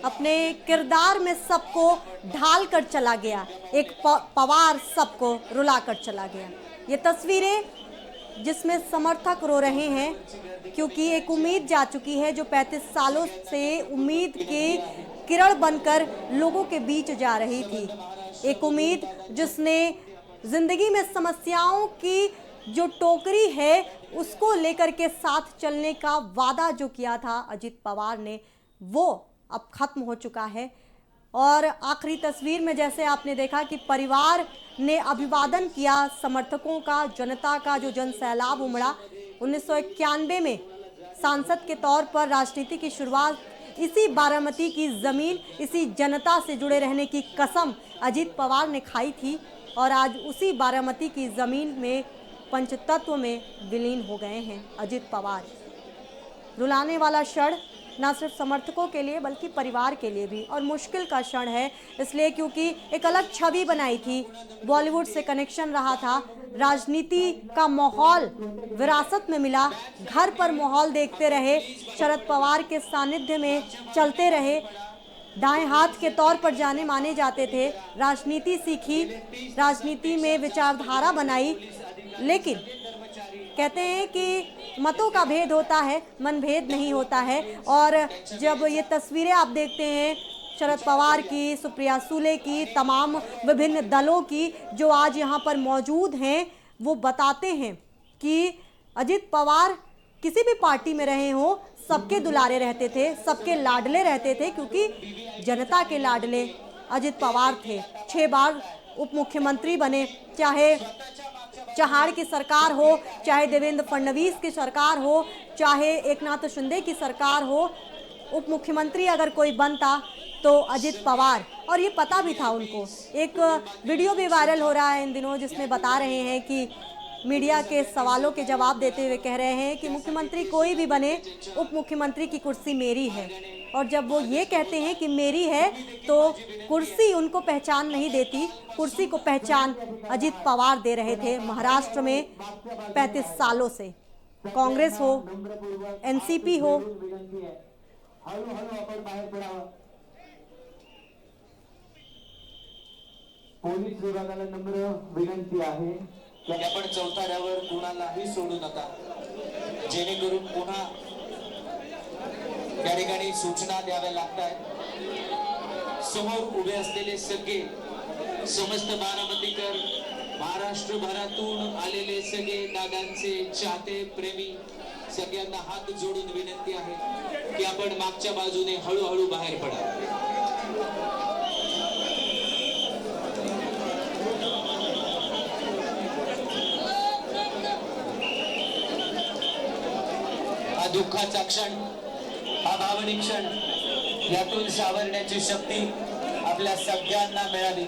अपने किरदार में सबको ढाल कर चला गया। एक पवार सबको रुला कर चला गया। ये तस्वीरें जिसमें समर्थक रो रहे हैं क्योंकि एक उम्मीद जा चुकी है जो 35 सालों से उम्मीद के किरण बनकर लोगों के बीच जा रही थी। एक उम्मीद जिसने जिंदगी में समस्याओं की जो टोकरी है उसको लेकर के साथ चलने का वादा जो किया था अजित पवार ने, वो अब खत्म हो चुका है। और आखिरी तस्वीर में जैसे आपने देखा कि परिवार ने अभिवादन किया समर्थकों का, जनता का जो जन सैलाब उमड़ा। 1991 में सांसद के तौर पर राजनीति की शुरुआत इसी बारामती की ज़मीन, इसी जनता से जुड़े रहने की कसम अजित पवार ने खाई थी और आज उसी बारामती की ज़मीन में पंचतत्व में विलीन हो गए हैं अजित पवार। रुलाने वाला क्षण न सिर्फ समर्थकों के लिए बल्कि परिवार के लिए भी, और मुश्किल का क्षण है इसलिए क्योंकि एक अलग छवि बनाई थी, बॉलीवुड से कनेक्शन रहा था, राजनीति का माहौल विरासत में मिला, घर पर माहौल देखते रहे, शरद पवार के सानिध्य में चलते रहे, दाएं हाथ के तौर पर जाने माने जाते थे, राजनीति सीखी, राजनीति में विचारधारा बनाई। लेकिन कहते हैं कि मतों का भेद होता है, मनभेद नहीं होता है। और जब ये तस्वीरें आप देखते हैं शरद पवार की, सुप्रिया सूले की, तमाम विभिन्न दलों की जो आज यहाँ पर मौजूद हैं, वो बताते हैं कि अजित पवार किसी भी पार्टी में रहे हो सबके दुलारे रहते थे, सबके लाडले रहते थे, क्योंकि जनता के लाडले अजित पवार थे। 6 बार उप मुख्यमंत्री बने, चाहे चहाड़ की सरकार हो, चाहे देवेंद्र फडणवीस की सरकार हो, चाहे एकनाथ शिंदे की सरकार हो, उप मुख्यमंत्री अगर कोई बनता तो अजित पवार। और ये पता भी था उनको। एक वीडियो भी वायरल हो रहा है इन दिनों जिसमें बता रहे हैं कि मीडिया के सवालों के जवाब देते हुए कह रहे हैं कि मुख्यमंत्री कोई भी बने, उप मुख्यमंत्री की कुर्सी मेरी है। और जब वो ये कहते हैं कि मेरी है तो कुर्सी उनको पहचान नहीं देती, कुर्सी को पहचान अजित पवार दे रहे थे महाराष्ट्र में 35 सालों से। कांग्रेस हो, एनसीपी हो, पोलीस विभागाला नम्र विनंती आहे की आपण चौथऱ्यावर कुणालाही सोडू नका, जेणेकरून पुन्हा त्या ठिकाणी सूचना द्याव्या लागतात। समोर उभे असलेले सगळे समस्त बारामतीकर, महाराष्ट्रभरातून आलेले सगळे दादांचे चाहते प्रेमी, सगळ्यांना हात जोडून विनंती आहे की आपण मागच्या बाजूने हळूहळू बाहेर पडा। हा दुःखाचा क्षण, हा भावनिक क्षण, यातून सावरण्याची शक्ती आपल्या सगळ्यांना मिळाली।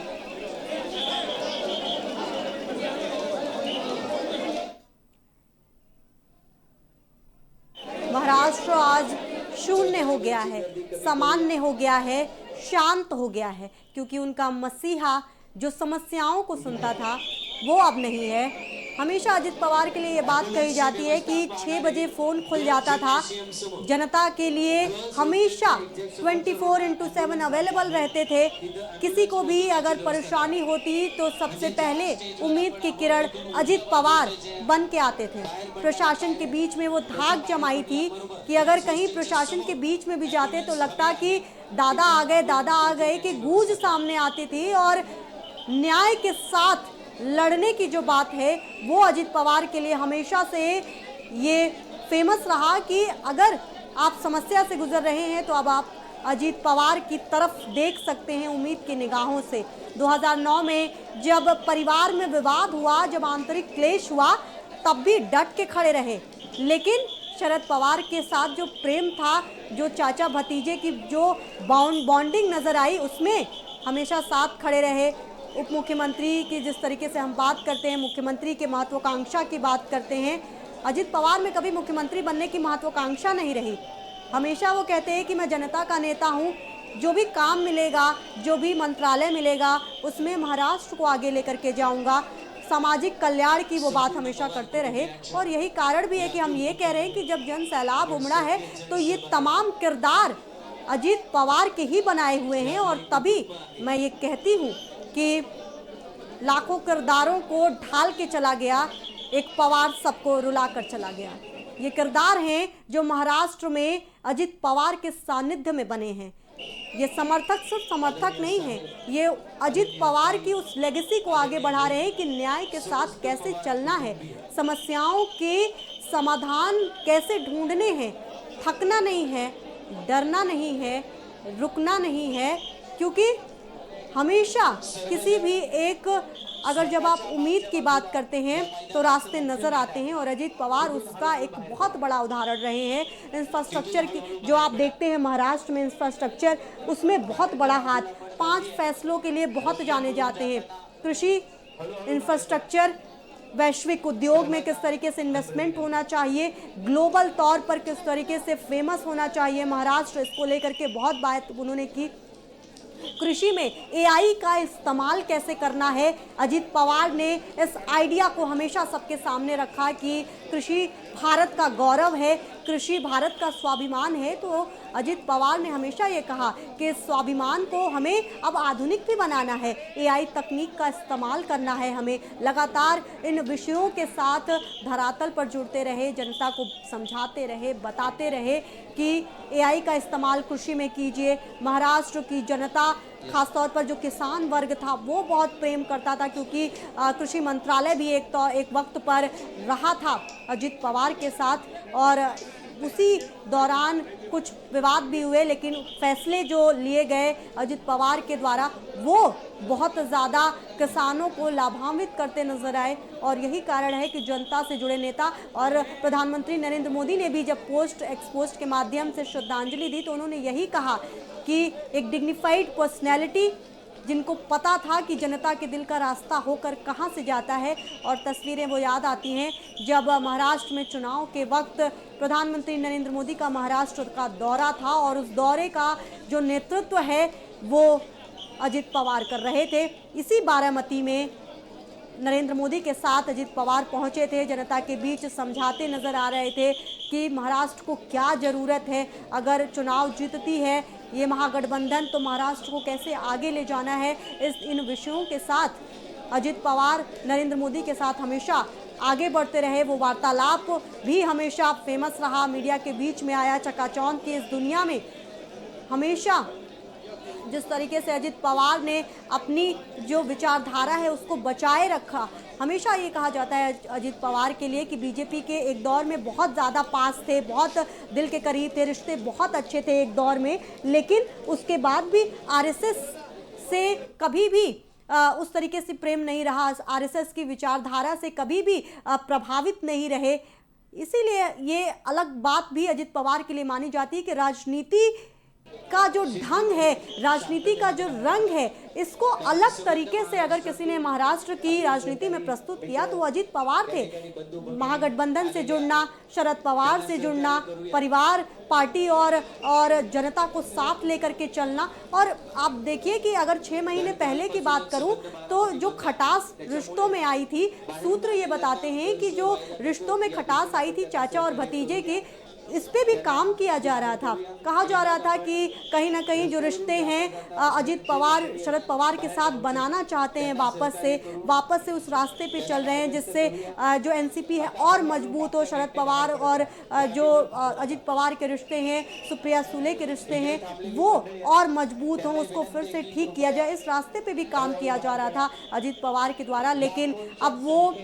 महाराष्ट्र आज शून्य हो गया है, सामान्य हो गया है, शांत हो गया है, क्योंकि उनका मसीहा जो समस्याओं को सुनता था वो अब नहीं है। हमेशा अजित पवार के लिए ये बात कही जाती है कि 6 बजे फ़ोन खुल जाता था, जनता के लिए हमेशा 24/7 अवेलेबल रहते थे। किसी को भी अगर परेशानी होती तो सबसे पहले उम्मीद की किरण अजित पवार बन के आते थे। प्रशासन के बीच में वो धाक जमाई थी कि अगर कहीं प्रशासन के बीच में भी जाते तो लगता कि दादा आ गए, दादा आ गए की गूंज सामने आती थी। और न्याय के साथ लड़ने की जो बात है वो अजित पवार के लिए हमेशा से ये फेमस रहा कि अगर आप समस्या से गुजर रहे हैं तो अब आप अजित पवार की तरफ देख सकते हैं उम्मीद की निगाहों से। 2009 में जब परिवार में विवाद हुआ, जब आंतरिक क्लेश हुआ, तब भी डट के खड़े रहे। लेकिन शरद पवार के साथ जो प्रेम था, जो चाचा भतीजे की जो बॉन्डिंग नज़र आई, उसमें हमेशा साथ खड़े रहे। उप मुख्यमंत्री की जिस तरीके से हम बात करते हैं, मुख्यमंत्री के महत्वाकांक्षा की बात करते हैं, अजित पवार में कभी मुख्यमंत्री बनने की महत्वाकांक्षा नहीं रही। हमेशा वो कहते हैं कि मैं जनता का नेता हूँ, जो भी काम मिलेगा, जो भी मंत्रालय मिलेगा, उसमें महाराष्ट्र को आगे लेकर के जाऊँगा। सामाजिक कल्याण की वो बात हमेशा करते रहे। और यही कारण भी है कि हम ये कह रहे हैं कि जब जन सैलाब उमड़ा है तो ये तमाम किरदार अजीत पवार के ही बनाए हुए हैं। और तभी मैं ये कहती हूँ कि लाखों किरदारों को ढाल के चला गया एक पवार सबको रुला कर चला गया। ये किरदार हैं जो महाराष्ट्र में अजीत पवार के सानिध्य में बने हैं। ये समर्थक सिर्फ समर्थक नहीं है, ये अजीत पवार की उस लेगेसी को आगे बढ़ा रहे हैं कि न्याय के साथ कैसे चलना है, समस्याओं के समाधान कैसे ढूंढने हैं, थकना नहीं है, डरना नहीं है, रुकना नहीं है। क्योंकि हमेशा किसी भी एक अगर जब आप उम्मीद की बात करते हैं तो रास्ते नज़र आते हैं, और अजीत पवार उसका एक बहुत बड़ा उदाहरण रहे हैं। इंफ्रास्ट्रक्चर की जो आप देखते हैं महाराष्ट्र में इंफ्रास्ट्रक्चर, उसमें बहुत बड़ा हाथ, 5 फैसलों के लिए बहुत जाने जाते हैं। कृषि, इंफ्रास्ट्रक्चर, वैश्विक उद्योग में किस तरीके से इन्वेस्टमेंट होना चाहिए, ग्लोबल तौर पर किस तरीके से फेमस होना चाहिए महाराष्ट्र, इसको लेकर के बहुत बात उन्होंने की। कृषि में एआई का इस्तेमाल कैसे करना है, अजीत पवार ने इस आइडिया को हमेशा सबके सामने रखा कि कृषि भारत का गौरव है, कृषि भारत का स्वाभिमान है। तो अजीत पवार ने हमेशा ये कहा कि स्वाभिमान को हमें अब आधुनिक भी बनाना है, एआई तकनीक का इस्तेमाल करना है, हमें लगातार इन विषयों के साथ धरातल पर जुड़ते रहे, जनता को समझाते रहे, बताते रहे कि एआई का इस्तेमाल कृषि में कीजिए। महाराष्ट्र की जनता खासतौर पर जो किसान वर्ग था वो बहुत प्रेम करता था, क्योंकि कृषि मंत्रालय भी एक वक्त पर रहा था अजीत पवार के साथ, और उसी दौरान कुछ विवाद भी हुए, लेकिन फैसले जो लिए गए अजीत पवार के द्वारा वो बहुत ज़्यादा किसानों को लाभान्वित करते नजर आए। और यही कारण है कि जनता से जुड़े नेता और प्रधानमंत्री नरेंद्र मोदी ने भी जब एक्सपोस्ट के माध्यम से श्रद्धांजलि दी तो उन्होंने यही कहा कि एक डिग्निफाइड पर्सनैलिटी, जिनको पता था कि जनता के दिल का रास्ता होकर कहां से जाता है। और तस्वीरें वो याद आती हैं जब महाराष्ट्र में चुनाव के वक्त प्रधानमंत्री नरेंद्र मोदी का महाराष्ट्र का दौरा था, और उस दौरे का जो नेतृत्व है वो अजीत पवार कर रहे थे। इसी बारामती में नरेंद्र मोदी के साथ अजीत पवार पहुंचे थे, जनता के बीच समझाते नजर आ रहे थे कि महाराष्ट्र को क्या ज़रूरत है, अगर चुनाव जीतती है ये महागठबंधन तो महाराष्ट्र को कैसे आगे ले जाना है। इन विषयों के साथ अजीत पवार नरेंद्र मोदी के साथ हमेशा आगे बढ़ते रहे। वो वार्तालाप भी हमेशा फेमस रहा, मीडिया के बीच में आया। चकाचौंध की इस दुनिया में हमेशा जिस तरीके से अजीत पवार ने अपनी जो विचारधारा है उसको बचाए रखा। हमेशा ये कहा जाता है अजीत पवार के लिए कि बीजेपी के एक दौर में बहुत ज़्यादा पास थे, बहुत दिल के करीब थे, रिश्ते बहुत अच्छे थे एक दौर में, लेकिन उसके बाद भी आरएसएस से कभी भी उस तरीके से प्रेम नहीं रहा, आरएसएस की विचारधारा से कभी भी प्रभावित नहीं रहे। इसीलिए ये अलग बात भी अजीत पवार के लिए मानी जाती है कि राजनीति का जो ढंग है, राजनीति का जो रंग है, इसको अलग तरीके से अगर किसी ने महाराष्ट्र की राजनीति में प्रस्तुत किया तो वो अजीत पवार थे। महागठबंधन से जुड़ना, शरद पवार से जुड़ना, परिवार पार्टी और जनता को साथ लेकर के चलना। और आप देखिए कि अगर 6 महीने पहले की बात करूं तो जो खटास रिश्तों में आई थी, सूत्र ये बताते हैं कि जो रिश्तों में खटास आई थी चाचा और भतीजे की, इस पे भी काम किया जा रहा था। कहा जा रहा था कि कहीं ना कहीं जो रिश्ते हैं अजीत पवार शरद पवार के साथ बनाना चाहते हैं, वापस से उस रास्ते पे चल रहे हैं जिससे जो एनसीपी है और मजबूत हो। शरद पवार और जो अजीत पवार के रिश्ते हैं, सुप्रिया सुले के रिश्ते हैं, वो और मजबूत हों, उसको फिर से ठीक किया जाए। इस रास्ते पे भी काम किया जा रहा था अजीत पवार के द्वारा, लेकिन अब वो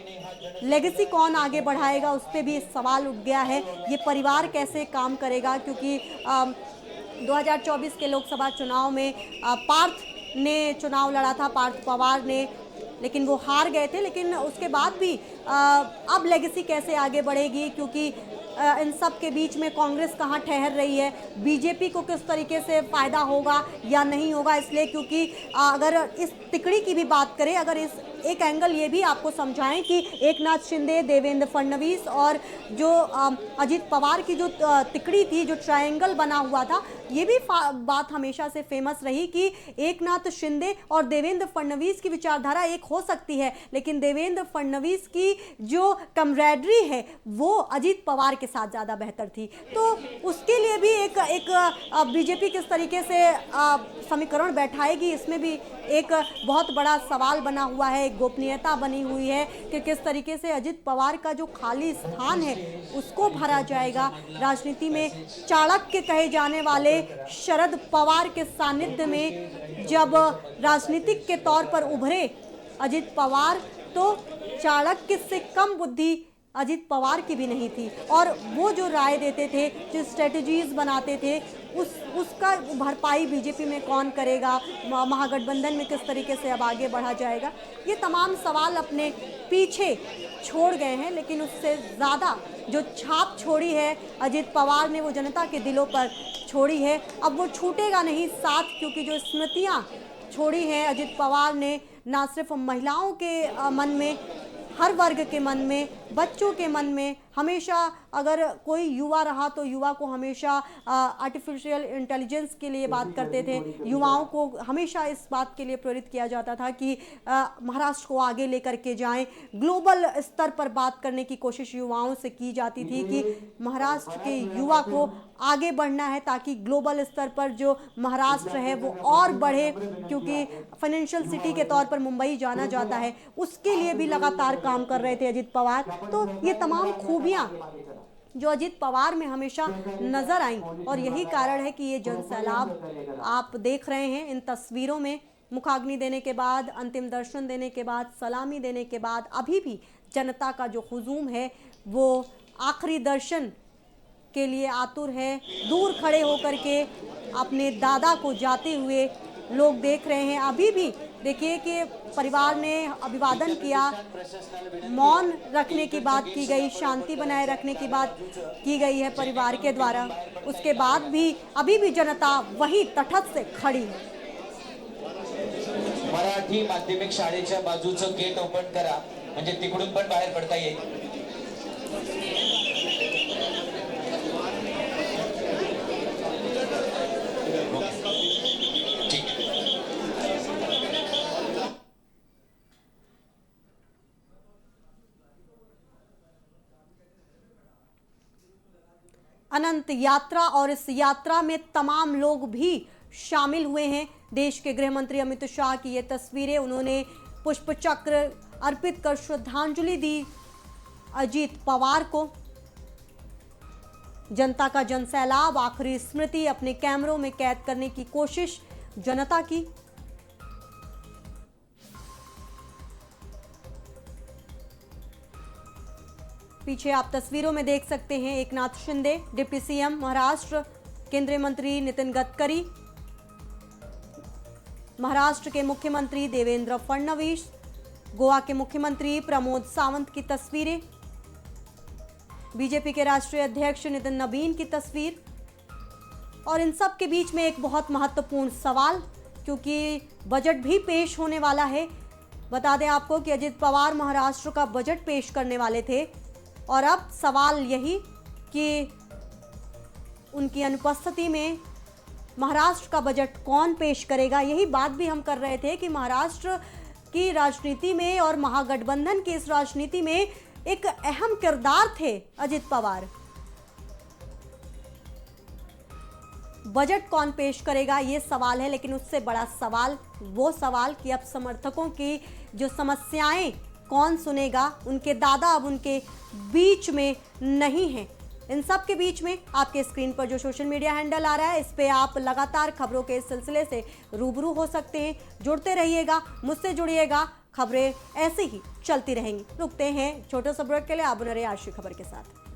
लेगेसी कौन आगे बढ़ाएगा उस पर भी सवाल उठ गया है। ये परिवार कैसे काम करेगा, क्योंकि 2024 के लोकसभा चुनाव में पार्थ ने चुनाव लड़ा था, पार्थ पवार ने, लेकिन वो हार गए थे। लेकिन उसके बाद भी अब लेगेसी कैसे आगे बढ़ेगी, क्योंकि इन सब के बीच में कांग्रेस कहाँ ठहर रही है, बीजेपी को किस तरीके से फ़ायदा होगा या नहीं होगा। इसलिए क्योंकि अगर इस तिकड़ी की भी बात करें, अगर इस एक एंगल ये भी आपको समझाएं कि एकनाथ शिंदे, देवेंद्र फडणवीस और जो अजीत पवार की जो तिकड़ी थी, जो ट्रायंगल बना हुआ था, ये भी बात हमेशा से फेमस रही कि एकनाथ शिंदे और देवेंद्र फडणवीस की विचारधारा एक हो सकती है, लेकिन देवेंद्र फडणवीस की जो कमरेडरी है वो अजीत पवार के साथ ज़्यादा बेहतर थी। तो उसके लिए भी एक बीजेपी किस तरीके से समीकरण बैठाएगी, इसमें भी एक बहुत बड़ा सवाल बना हुआ है। एक गोपनीयता बनी हुई है कि किस तरीके से अजीत पवार का जो खाली स्थान है उसको भरा जाएगा। राजनीति में चाणक्य कहे जाने वाले शरद पवार के सानिध्य में जब राजनीतिक के तौर पर उभरे अजीत पवार, तो चाणक्य से कम बुद्धि अजीत पवार की भी नहीं थी, और वो जो राय देते थे, जो स्ट्रेटजीज बनाते थे, उसका भरपाई बीजेपी में कौन करेगा, महागठबंधन में किस तरीके से अब आगे बढ़ा जाएगा, ये तमाम सवाल अपने पीछे छोड़ गए हैं। लेकिन उससे ज़्यादा जो छाप छोड़ी है अजीत पवार ने, वो जनता के दिलों पर छोड़ी है। अब वो छूटेगा नहीं साथ, क्योंकि जो स्मृतियाँ छोड़ी हैं अजीत पवार ने, ना सिर्फ महिलाओं के मन में, हर वर्ग के मन में, बच्चों के मन में, हमेशा अगर कोई युवा रहा तो युवा को हमेशा आर्टिफिशियल इंटेलिजेंस के लिए बात करते थे। युवाओं को हमेशा इस बात के लिए प्रेरित किया जाता था कि महाराष्ट्र को आगे लेकर के जाएं। ग्लोबल स्तर पर बात करने की कोशिश युवाओं से की जाती थी कि महाराष्ट्र के युवा को आगे बढ़ना है ताकि ग्लोबल स्तर पर जो महाराष्ट्र है वो और बढ़े, क्योंकि फाइनेंशियल सिटी के तौर पर मुंबई जाना जाता है। उसके लिए भी लगातार काम कर रहे थे अजीत पवार। तो ये तमाम खूबियां जो अजीत पवार में हमेशा नजर आई, और यही कारण है कि ये जनसैलाब आप देख रहे हैं इन तस्वीरों में। मुखाग्नि देने के बाद, अंतिम दर्शन देने के बाद, सलामी देने के बाद अभी भी जनता का जो हुजूम है वो आखिरी दर्शन के लिए आतुर है। दूर खड़े होकर के अपने दादा को जाते हुए लोग देख रहे हैं। अभी भी देखिए कि परिवार ने अभिवादन किया, मौन रखने की बात की गई, शांति बनाए रखने की बात की गई है परिवार के द्वारा। उसके बाद भी अभी भी जनता वही तटस्थ से खड़ी है। मराठी माध्यमिक शाळेच्या बाजूचं गेट ओपन करा, म्हणजे तिकडून पण बाहेर पडता येईल। अनंत यात्रा, और इस यात्रा में तमाम लोग भी शामिल हुए हैं। देश के गृह मंत्री अमित शाह की ये तस्वीरें, उन्होंने पुष्प चक्र अर्पित कर श्रद्धांजलि दी अजीत पवार को। जनता का जनसैलाब, आखिरी स्मृति अपने कैमरों में कैद करने की कोशिश जनता की। पीछे आप तस्वीरों में देख सकते हैं एकनाथ शिंदे, डिप्टी सीएम महाराष्ट्र, केंद्रीय मंत्री नितिन गडकरी, महाराष्ट्र के मुख्यमंत्री देवेंद्र फडणवीस, गोवा के मुख्यमंत्री प्रमोद सावंत की तस्वीरें, बीजेपी के राष्ट्रीय अध्यक्ष नितिन नबीन की तस्वीर। और इन सब के बीच में एक बहुत महत्वपूर्ण सवाल, क्योंकि बजट भी पेश होने वाला है। बता दें आपको कि अजीत पवार महाराष्ट्र का बजट पेश करने वाले थे, और अब सवाल यही कि उनकी अनुपस्थिति में महाराष्ट्र का बजट कौन पेश करेगा। यही बात भी हम कर रहे थे कि महाराष्ट्र की राजनीति में और महागठबंधन की इस राजनीति में एक अहम किरदार थे अजीत पवार। बजट कौन पेश करेगा ये सवाल है, लेकिन उससे बड़ा सवाल वो सवाल कि अब समर्थकों की जो समस्याएं कौन सुनेगा। उनके दादा अब उनके बीच में नहीं हैं। इन सब के बीच में आपके स्क्रीन पर जो सोशल मीडिया हैंडल आ रहा है, इस पे आप लगातार खबरों के सिलसिले से रूबरू हो सकते हैं। जुड़ते रहिएगा, मुझसे जुड़िएगा, खबरें ऐसी ही चलती रहेंगी। रुकते हैं छोटे से ब्रेक के लिए। आप बने रहिए आज की खबर के साथ।